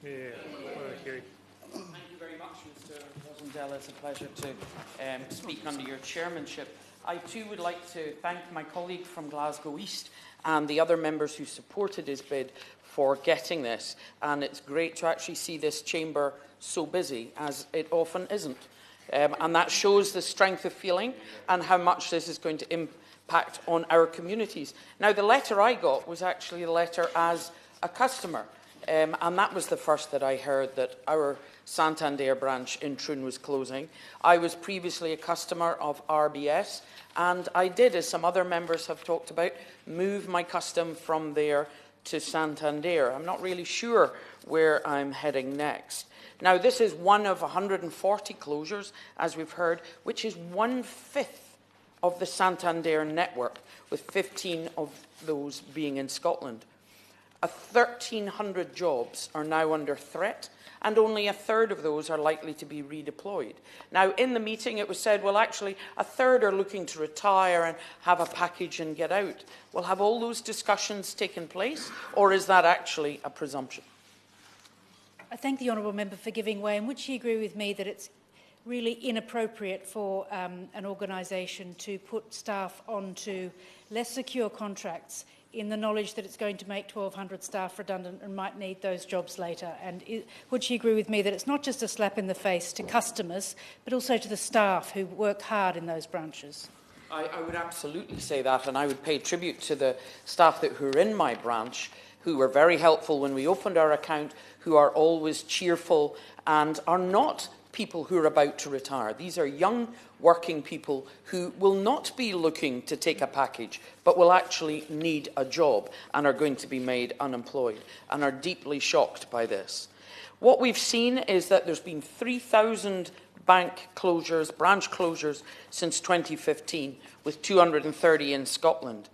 Yeah. Okay. Thank you very much, Mr. Rosendale. It's a pleasure to speak under your chairmanship. I too would like to thank my colleague from Glasgow East and the other members who supported his bid for getting this. And it's great to actually see this chamber so busy, as it often isn't. And that shows the strength of feeling and how much this is going to impact on our communities. Now, the letter I got was actually a letter as a customer. And that was the first that I heard, that our Santander branch in Troon was closing. I was previously a customer of RBS, and I did, as some other members have talked about, move my custom from there to Santander. I'm not really sure where I'm heading next. Now, this is one of 140 closures, as we've heard, which is 1/5 of the Santander network, with 15 of those being in Scotland. 1,300 jobs are now under threat, and only 1/3 of those are likely to be redeployed. Now, in the meeting, it was said, well, actually, 1/3 are looking to retire and have a package and get out. Well, have all those discussions taken place, or is that actually a presumption? I thank the honourable member for giving way. And would she agree with me that it's really inappropriate for an organisation to put staff onto less secure contracts in the knowledge that it's going to make 1,200 staff redundant and might need those jobs later? And would she agree with me that it's not just a slap in the face to customers, but also to the staff who work hard in those branches? I would absolutely say that, and I would pay tribute to the staff who are in my branch, who were very helpful when we opened our account, who are always cheerful and are not people who are about to retire. These are young working people who will not be looking to take a package, but will actually need a job and are going to be made unemployed and are deeply shocked by this. What we've seen is that there's been 3,000 bank closures, branch closures, since 2015, with 230 in Scotland.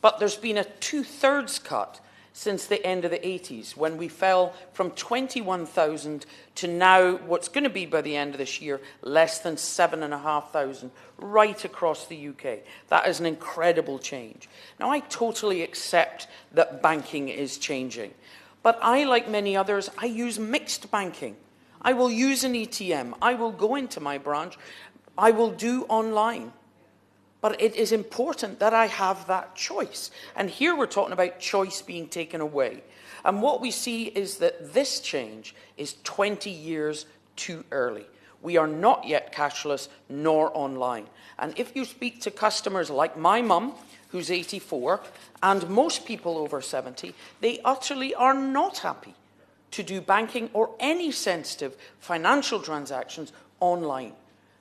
But there's been a 2/3 cut since the end of the 80s, when we fell from 21,000 to now, what's going to be by the end of this year, less than 7,500 right across the UK. That is an incredible change. Now, I totally accept that banking is changing, but I, like many others, I use mixed banking. I will use an ATM. I will go into my branch. I will do online. But it is important that I have that choice. And here we're talking about choice being taken away. And what we see is that this change is 20 years too early. We are not yet cashless nor online. And if you speak to customers like my mum, who's 84, and most people over 70, they utterly are not happy to do banking or any sensitive financial transactions online.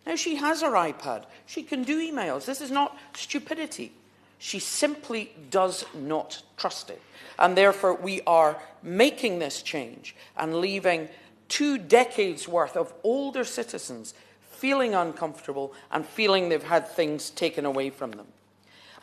Now, she has her iPad. She can do emails. This is not stupidity. She simply does not trust it. And therefore, we are making this change and leaving 2 decades' worth of older citizens feeling uncomfortable and feeling they've had things taken away from them.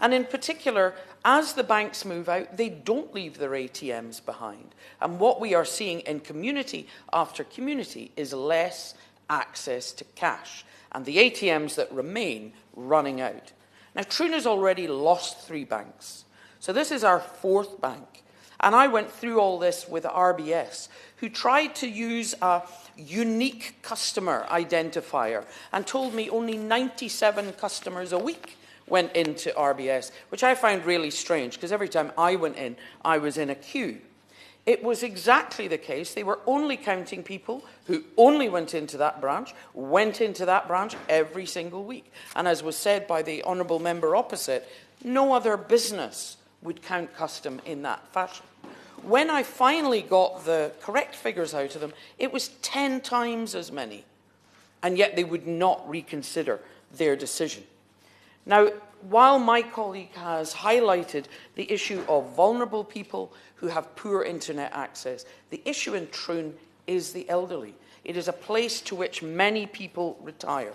And in particular, as the banks move out, they don't leave their ATMs behind. And what we are seeing in community after community is less access to cash, and the ATMs that remain running out. Now, Troon has already lost 3 banks. So this is our 4th bank. And I went through all this with RBS, who tried to use a unique customer identifier and told me only 97 customers a week went into RBS, which I found really strange, because every time I went in, I was in a queue. It was exactly the case. They were only counting people who only went into that branch every single week. And as was said by the honourable member opposite, no other business would count custom in that fashion. When I finally got the correct figures out of them, it was 10 times as many. And yet they would not reconsider their decision. Now, while my colleague has highlighted the issue of vulnerable people who have poor internet access, the issue in Troon is the elderly. It is a place to which many people retire.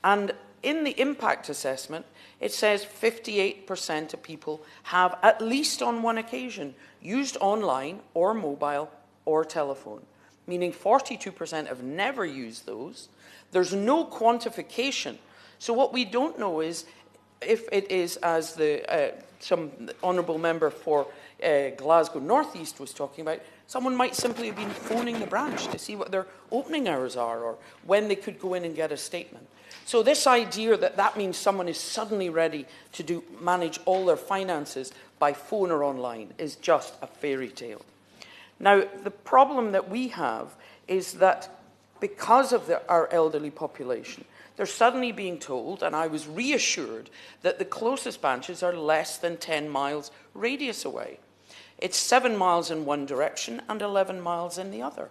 And in the impact assessment, it says 58% of people have, at least on one occasion, used online or mobile or telephone, meaning 42% have never used those. There's no quantification. So what we don't know is if it is, as some honourable member for Glasgow North East was talking about, Someone might simply have been phoning the branch to see what their opening hours are or when they could go in and get a statement. So this idea that that means someone is suddenly ready to manage all their finances by phone or online is just a fairy tale. Now, the problem that we have is that because of our elderly population, they're suddenly being told, and I was reassured, that the closest branches are less than 10 miles radius away. It's 7 miles in one direction and 11 miles in the other.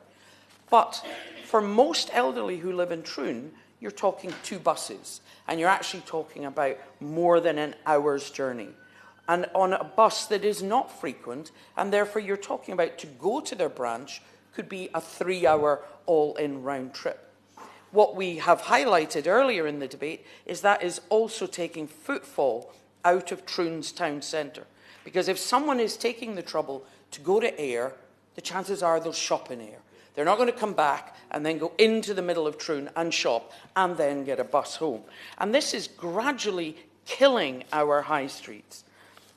But for most elderly who live in Troon, you're talking 2 buses, and you're actually talking about more than an hour's journey. And on a bus that is not frequent, and therefore you're talking about to go to their branch could be a 3-hour all-in round trip. What we have highlighted earlier in the debate is that is also taking footfall out of Troon's town centre. Because if someone is taking the trouble to go to Ayr, the chances are they'll shop in Ayr. They're not going to come back and then go into the middle of Troon and shop and then get a bus home. And this is gradually killing our high streets.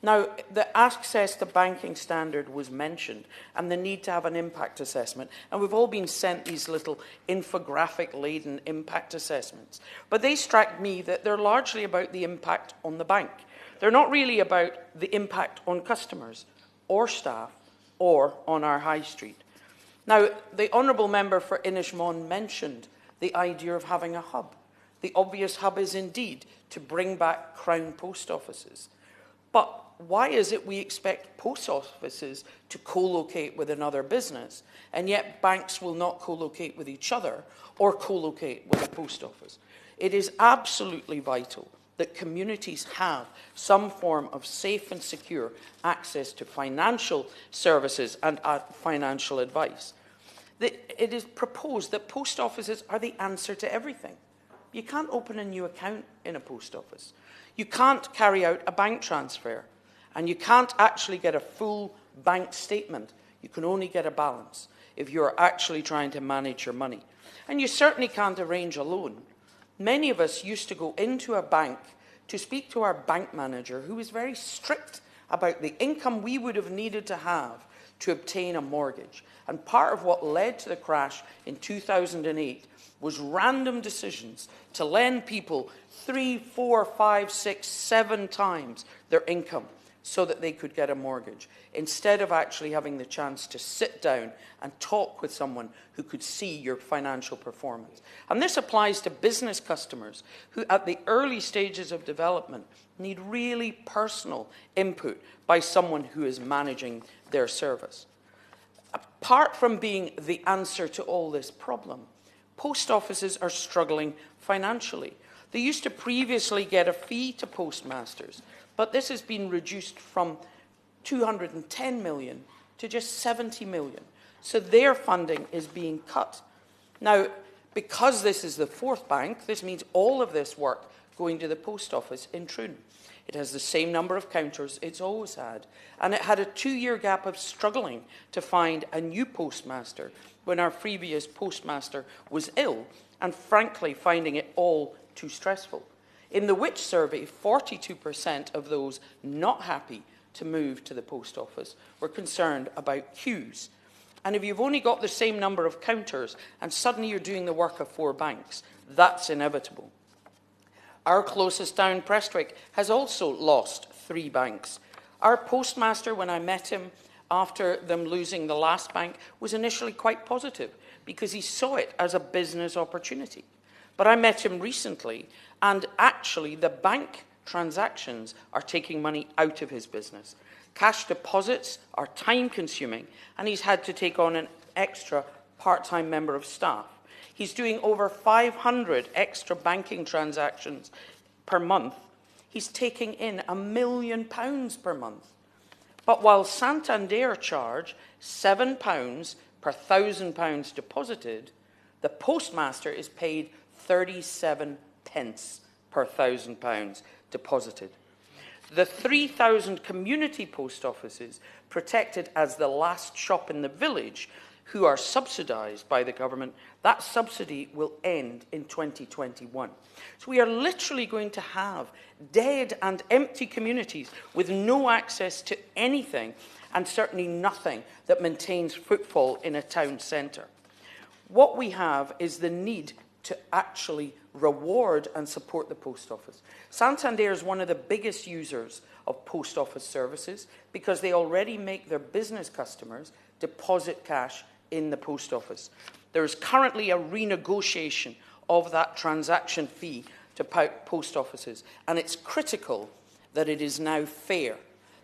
Now, the access to banking standard was mentioned and the need to have an impact assessment. And we've all been sent these little infographic-laden impact assessments. But they strike me that they're largely about the impact on the bank. They're not really about the impact on customers or staff or on our high street. Now, the Honourable Member for Inishmon mentioned the idea of having a hub. The obvious hub is indeed to bring back Crown post offices. But why is it we expect post offices to co-locate with another business, and yet banks will not co-locate with each other or co-locate with a post office? It is absolutely vital that communities have some form of safe and secure access to financial services and financial advice. It is proposed that post offices are the answer to everything. You can't open a new account in a post office. You can't carry out a bank transfer. And you can't actually get a full bank statement. You can only get a balance if you're actually trying to manage your money. And you certainly can't arrange a loan. Many of us used to go into a bank to speak to our bank manager, who was very strict about the income we would have needed to have to obtain a mortgage. And part of what led to the crash in 2008 was random decisions to lend people 3, 4, 5, 6, 7 times their income so that they could get a mortgage, instead of actually having the chance to sit down and talk with someone who could see your financial performance. And this applies to business customers who, at the early stages of development, need really personal input by someone who is managing their service. Apart from being the answer to all this problem, post offices are struggling financially. They used to previously get a fee to postmasters, but this has been reduced from 210 million to just 70 million. So their funding is being cut. Now, because this is the 4th bank, this means all of this work going to the post office in Troon. It has the same number of counters it's always had. And it had a 2-year gap of struggling to find a new postmaster when our previous postmaster was ill, and frankly finding it all too stressful. In the Which survey, 42% of those not happy to move to the post office were concerned about queues. And if you've only got the same number of counters and suddenly you're doing the work of 4 banks, that's inevitable. Our closest town, Prestwick, has also lost 3 banks. Our postmaster, when I met him after them losing the last bank, was initially quite positive because he saw it as a business opportunity. But I met him recently, and actually the bank transactions are taking money out of his business. Cash deposits are time-consuming, and he's had to take on an extra part-time member of staff. He's doing over 500 extra banking transactions per month. He's taking in £1 million per month. But while Santander charge £7 per £1,000 deposited, the postmaster is paid 37 pence per £1,000 deposited. The 3,000 community post offices, protected as the last shop in the village, who are subsidised by the government, that subsidy will end in 2021. So we are literally going to have dead and empty communities with no access to anything, and certainly nothing that maintains footfall in a town centre. What we have is the need to actually reward and support the post office. Santander is one of the biggest users of post office services because they already make their business customers deposit cash in the post office. There is currently a renegotiation of that transaction fee to post offices, and it's critical that it is now fair,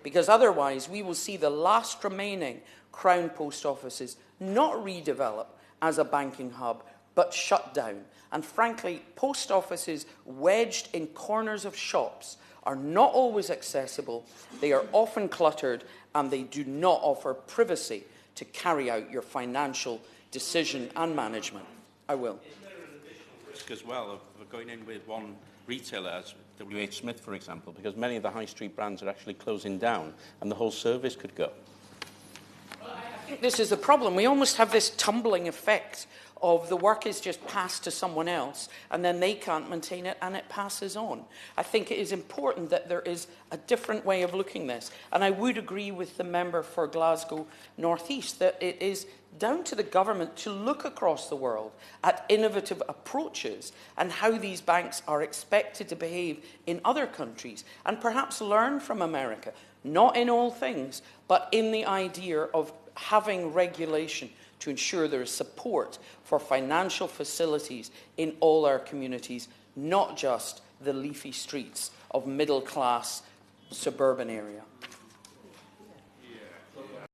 because otherwise we will see the last remaining Crown post offices not redevelop as a banking hub, but shut down. And frankly, post offices wedged in corners of shops are not always accessible, they are often cluttered, and they do not offer privacy to carry out your financial decision and management. I will. Is there an additional risk as well of going in with one retailer, as WH Smith, for example, because many of the high street brands are actually closing down and the whole service could go? I think this is the problem. We almost have this tumbling effect of the work is just passed to someone else and then they can't maintain it and it passes on. I think it is important that there is a different way of looking at this. And I would agree with the member for Glasgow North East that it is down to the government to look across the world at innovative approaches and how these banks are expected to behave in other countries, and perhaps learn from America, not in all things, but in the idea of having regulation to ensure there is support for financial facilities in all our communities, not just the leafy streets of middle-class suburban area.